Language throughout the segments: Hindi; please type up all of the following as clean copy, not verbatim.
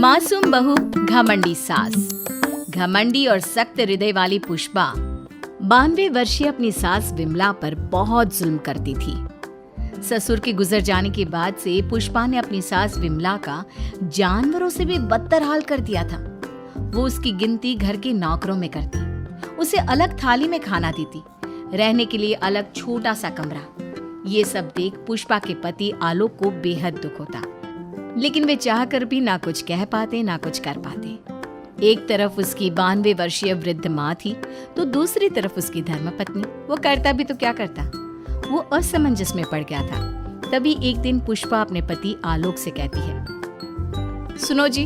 मासूम बहू घमंडी सास। घमंडी और सख्त हृदय वाली पुष्पा 92 वर्षीय अपनी सास विमला पर बहुत जुल्म करती थी। ससुर के गुजर जाने के बाद से पुष्पा ने अपनी सास विमला का जानवरों से भी बदतर हाल कर दिया था। वो उसकी गिनती घर के नौकरों में करती, उसे अलग थाली में खाना देती, रहने के लिए अलग छोटा सा कमरा। ये सब देख पुष्पा के पति आलोक को बेहद दुख होता, लेकिन वे चाहकर भी ना कुछ कह पाते ना कुछ कर पाते। एक तरफ उसकी 92 वर्षीय वृद्ध माँ थी, तो दूसरी तरफ उसकी धर्मपत्नी। वो करता भी तो क्या करता, वो असमंजस में पड़ गया था। तभी एक दिन पुष्पा अपने पति आलोक से कहती है, सुनो जी,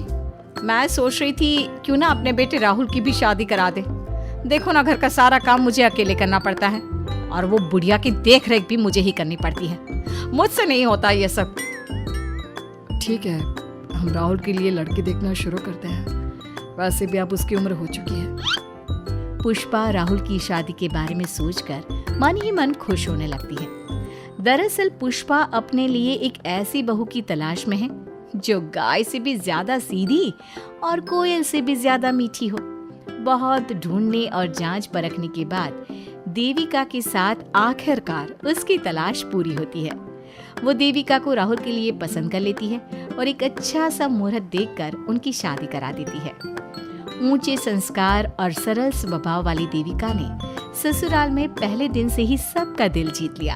मैं सोच रही थी क्यों ना अपने बेटे राहुल की भी शादी करा दे। देखो ना, घर का सारा काम मुझे अकेले करना पड़ता है और वो बुढ़िया की देख रेख भी मुझे ही करनी पड़ती है। मुझसे नहीं होता ये सब। ठीक है, हम राहुल के लिए लड़की देखना शुरू करते हैं। वैसे भी अब उसकी उम्र हो चुकी है। पुष्पा राहुल की शादी के बारे में सोचकर मन ही मन खुश होने लगती है। दरअसल पुष्पा अपने लिए एक ऐसी बहू की तलाश में है जो गाय से भी ज्यादा सीधी और कोयल से भी ज्यादा मीठी हो। बहुत ढूंढने और जांच परखने के बाद देविका के साथ आखिरकार उसकी तलाश पूरी होती है। वो देविका को राहुल के लिए पसंद कर लेती है और एक अच्छा सा मुहूर्त देखकर उनकी शादी करा देती है। ऊंचे संस्कार और सरल स्वभाव वाली देविका ने ससुराल में पहले दिन से ही सबका दिल जीत लिया।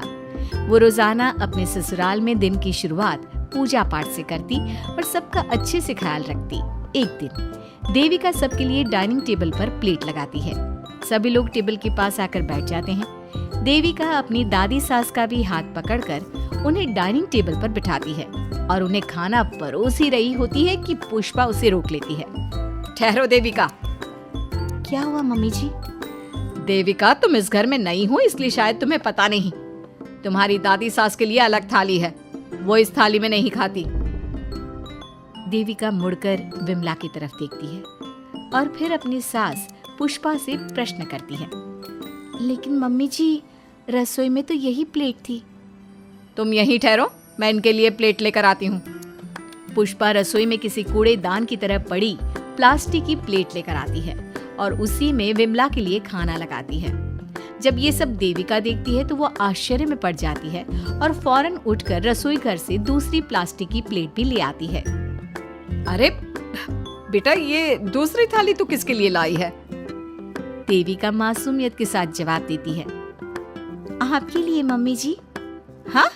वो रोजाना अपने ससुराल में दिन की शुरुआत पूजा पाठ से करती और सबका अच्छे से ख्याल रखती। एक दिन देविका सबके लिए डाइनिंग टेबल पर प्लेट लगाती है। सभी लोग टेबल के पास आकर बैठ जाते हैं। देविका अपनी दादी सास का भी हाथ पकड़कर उन्हें डाइनिंग टेबल पर बिठाती है और उन्हें खाना परोस ही रही होती है कि पुष्पा उसे रोक लेती है। ठहरो देविका। क्या हुआ मम्मी जी? देविका, तुम इस घर में नई हो इसलिए शायद तुम्हें पता नहीं, तुम्हारी दादी सास के लिए अलग थाली है, वो इस थाली में नहीं खाती। देविका मुड़कर विमला की तरफ देखती है और फिर अपनी सास पुष्पा से प्रश्न करती है, लेकिन मम्मी जी, रसोई में तो यही प्लेट थी। तुम यहीं ठहरो, मैं इनके लिए प्लेट लेकर आती हूँ। पुष्पा रसोई में किसी कूड़ेदान की तरह पड़ी प्लास्टिक की प्लेट लेकर आती है और उसी में विमला के लिए खाना लगाती है। जब ये सब देविका देखती है तो वो आश्चर्य में पड़ जाती है और फौरन उठकर रसोई घर से दूसरी प्लास्टिक की प्लेट भी ले आती है। अरे बेटा, ये दूसरी थाली तो किसके लिए लाई है? देविका मासूमियत के साथ जवाब देती है, आपके लिए मम्मी जी। हाँ,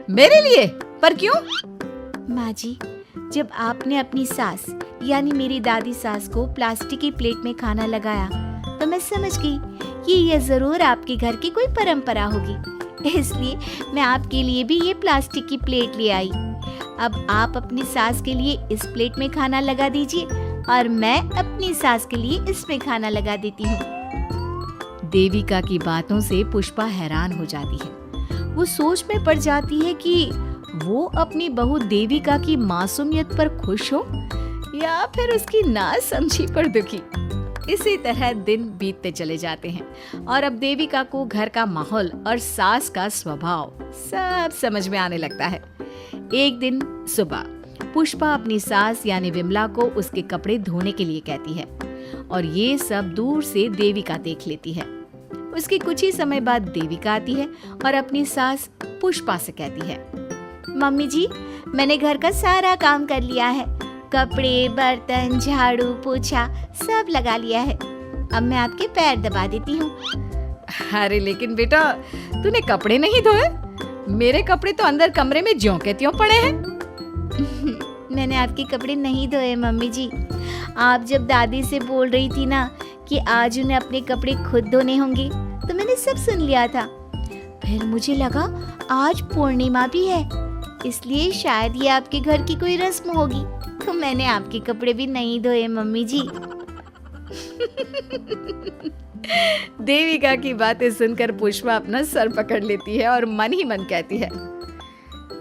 मेरे लिए? पर क्यों? माँ जी, जब आपने अपनी सास यानी मेरी दादी सास को प्लास्टिक की प्लेट में खाना लगाया तो मैं समझ गई कि यह जरूर आपके घर की कोई परंपरा होगी, इसलिए मैं आपके लिए भी ये प्लास्टिक की प्लेट ले आई। अब आप अपनी सास के लिए इस प्लेट में खाना लगा दीजिए और मैं अपनी सास के लिए इसमें खाना लगा देती हूँ। देविका की बातों से पुष्पा हैरान हो जाती है। वो सोच में पड़ जाती है कि वो अपनी बहू देविका की मासूमियत पर खुश हो या फिर उसकी नासमझी पर दुखी। इसी तरह दिन बीतते चले जाते हैं और अब देविका को घर का माहौल और सास का स्वभाव सब समझ में आने लगता है। एक दिन सुबह पुष्पा अपनी सास यानी विमला को उसके कपड़े धोने के लिए कहती है और ये सब दूर से देविका देख लेती है। उसके कुछ ही समय बाद देविका आती है और अपनी सास पुष्पा से कहती है, मम्मी जी, मैंने घर का सारा काम कर लिया है। कपड़े, बर्तन, झाड़ू, पोछा सब लगा लिया है। अब मैं आपके पैर दबा देती हूँ। अरे लेकिन बेटा, तूने कपड़े नहीं धोए? मेरे कपड़े तो अंदर कमरे में ज्यों के त्यों पड़े हैं। मैंने आपके कपड़े नहीं धोए मम्मी जी। आप जब दादी से बोल रही थी ना कि आज उन्हें अपने कपड़े खुद धोने होंगे, तो मैंने सब सुन लिया था। फिर मुझे लगा आज पूर्णिमा भी है, इसलिए शायद ये आपके घर की कोई रस्म होगी, तो मैंने आपके कपड़े भी नहीं धोए मम्मी जी। देविका की बातें सुनकर पुष्पा अपना सर पकड़ लेती है और मन ही मन कहती है,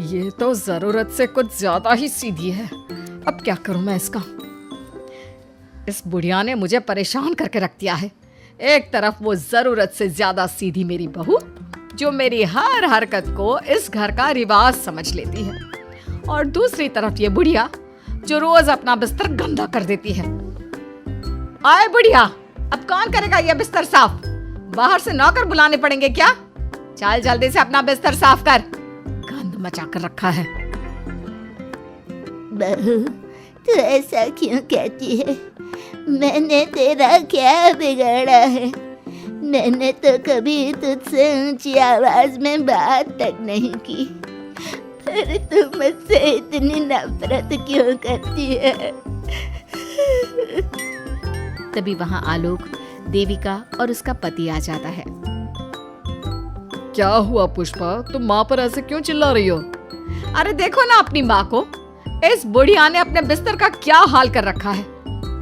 ये तो जरूरत से कुछ ज्यादा ही सीधी है। अब क्या करूं मैं इसका? इस बुढ़िया ने मुझे परेशान करके रख दिया है। एक तरफ वो जरूरत से ज्यादा सीधी मेरी बहू जो मेरी हर हरकत को इस घर का रिवाज समझ लेती है, और दूसरी तरफ ये बुढ़िया जो रोज अपना बिस्तर गंदा कर देती है। आए बुढ़िया, अब कौन करेगा ये बिस्तर साफ? बाहर से नौकर बुलाने पड़ेंगे क्या? चल जल्दी से अपना बिस्तर साफ कर, गंद मचा कर रखा है। बहू, तू ऐसा क्यों कहती है? मैंने तेरा क्या बिगाड़ा है? मैंने तो कभी तुझसे ऊंची आवाज में बात तक नहीं की, फिर तू मुझसे इतनी नफरत क्यों करती है? तभी वहां आलोक, देविका और उसका पति आ जाता है। क्या हुआ पुष्पा, तुम माँ पर ऐसे क्यों चिल्ला रही हो? अरे देखो ना अपनी माँ को, इस बुढ़िया ने अपने बिस्तर का क्या हाल कर रखा है।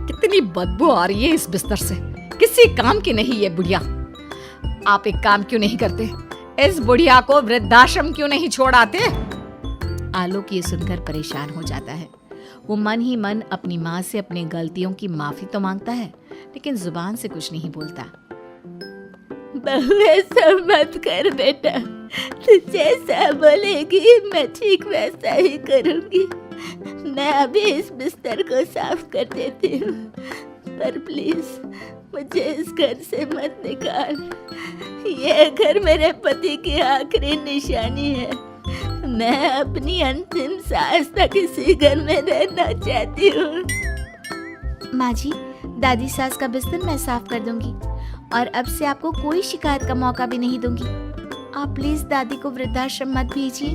कितनी बदबू आ रही है इस बिस्तर से, किसी काम की नहीं ये बुढ़िया। आप एक काम क्यों नहीं करते, इस बुढ़िया को वृद्धाश्रम क्यों नहीं छोड़ आते? आलोक ये सुनकर परेशान हो जाता है। वो मन ही मन अपनी माँ से अपनी गलतियों की माफी तो मांगता है, लेकिन जुबान से कुछ नहीं बोलता। बहू, ऐसा मत कर बेटा, तू जैसा बोलेगी मैं ठीक वैसा ही करूंगी। मैं अभी इस बिस्तर को साफ कर देती हूँ, पर प्लीज मुझे इस घर से मत निकाल। ये घर मेरे पति की आखिरी निशानी है। मैं अपनी अंतिम सांस तक इसी घर में रहना चाहती हूँ। माँ जी, दादी सास का बिस्तर मैं साफ कर दूंगी और अब से आपको कोई शिकायत का मौका भी नहीं दूंगी। आप प्लीज दादी को वृद्धाश्रम मत भेजिए।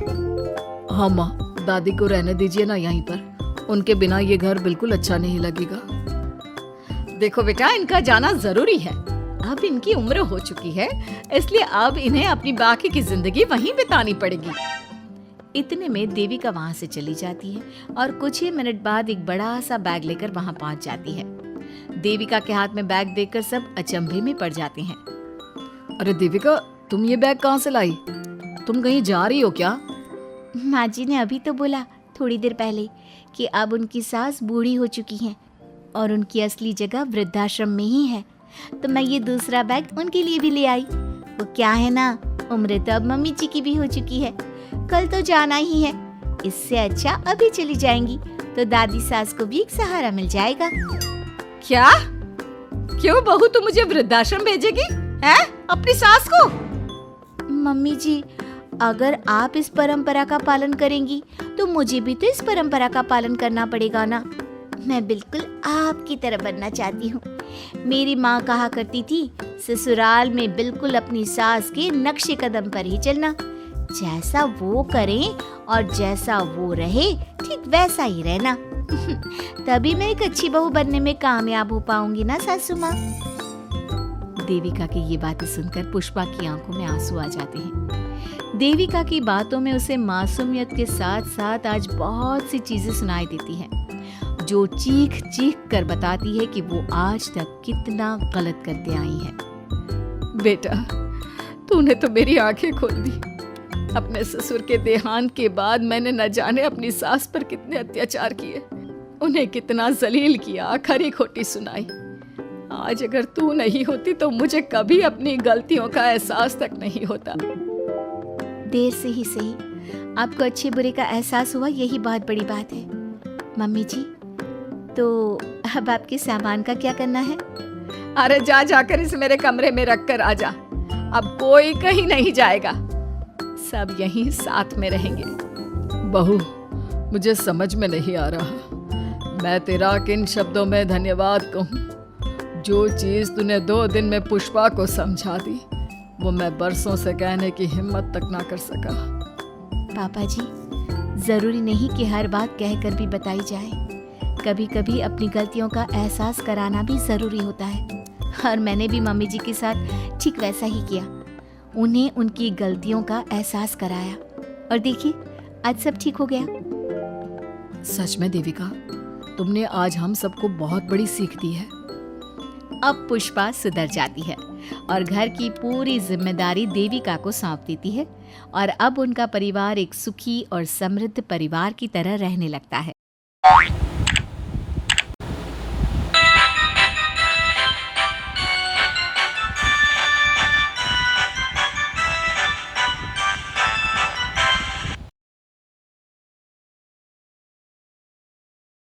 हाँ माँ, दादी को रहने दीजिए ना यहीं पर, उनके बिना ये घर बिल्कुल अच्छा नहीं लगेगा। देखो बेटा, इनका जाना जरूरी है। अब इनकी उम्र हो चुकी है, इसलिए अब इन्हें अपनी बाकी की जिंदगी वहीं बितानी पड़ेगी। इतने में देविका वहाँ से चली जाती है और कुछ ही मिनट बाद एक बड़ा सा बैग लेकर वहाँ पहुँच जाती है। देविका के हाथ में बैग देखकर सब अचंभे में पड़ जाते हैं। अरे देविका, तुम ये बैग कहाँ से लाई? तुम कहीं जा रही हो क्या? माँ जी ने अभी तो बोला थोड़ी देर पहले कि अब उनकी सास बूढ़ी हो चुकी हैं और उनकी असली जगह वृद्धाश्रम में ही है, तो मैं ये दूसरा बैग उनके लिए भी ले आई। वो क्या है ना, उम्र तो अब मम्मी जी की भी हो चुकी है, कल तो जाना ही है। इससे अच्छा अभी चली जाएंगी तो दादी सास को भी एक सहारा मिल जाएगा। क्या? क्यों बहू, तू मुझे वृद्धाश्रम भेजेगी हैं? अपनी सास को? मम्मी जी, अगर आप इस परंपरा का पालन करेंगी तो मुझे भी तो इस परंपरा का पालन करना पड़ेगा ना। मैं बिल्कुल आपकी तरह बनना चाहती हूँ। मेरी माँ कहा करती थी, ससुराल में बिल्कुल अपनी सास के नक्शे कदम पर ही चलना। जैसा वो करें और जैसा वो रहे, ठीक वैसा ही रहना। तभी मैं एक अच्छी बहू बनने में कामयाब हो पाऊंगी ना सासू माँ। देविका की ये बातें सुनकर पुष्पा की आंखों में आंसू आ जाते हैं। देविका की बातों में उसे मासूमियत के साथ साथ आज बहुत सी चीजें सुनाई देती हैं, जो चीख चीख कर बताती है कि वो आज तक कितना गलत करते आई है। बेटा, तूने तो मेरी आंखें खोल दी। अपने ससुर के देहांत के बाद मैंने न जाने अपनी सास पर कितने अत्याचार किए, उन्हें कितना जलील किया, खरी खोटी सुनाई। आज अगर तू नहीं होती तो मुझे कभी अपनी गलतियों का एहसास तक नहीं होता। देर से ही सही, आपको अच्छे बुरे का एहसास हुआ, यही बहुत बड़ी बात है। मम्मी जी, तो अब आपके सामान का क्या करना है? अरे जा जाकर इसे मेरे कमरे में रख कर आ जा। अब कोई कहीं नहीं जाएगा, सब यहीं साथ में रहेंगे। बहू, मुझे समझ में नहीं आ रहा मैं तेरा किन शब्दों में धन्यवाद कहूँ। जो चीज तूने 2 दिन में पुष्पा को समझा दी, वो मैं बरसों से कहने की हिम्मत तक ना कर सका। पापा जी, जरूरी नहीं कि हर बात कहकर भी बताई जाए। कभी कभी अपनी गलतियों का एहसास कराना भी जरूरी होता है, और मैंने भी मम्मी जी के साथ ठीक वैसा ही किया। उन्हें उनकी गलतियों का एहसास कराया और देखिए आज सब ठीक हो गया। सच में देविका, तुमने आज हम सबको बहुत बड़ी सीख दी है। अब पुष्पा सुधर जाती है और घर की पूरी जिम्मेदारी देविका को सौंप देती है, और अब उनका परिवार एक सुखी और समृद्ध परिवार की तरह रहने लगता है।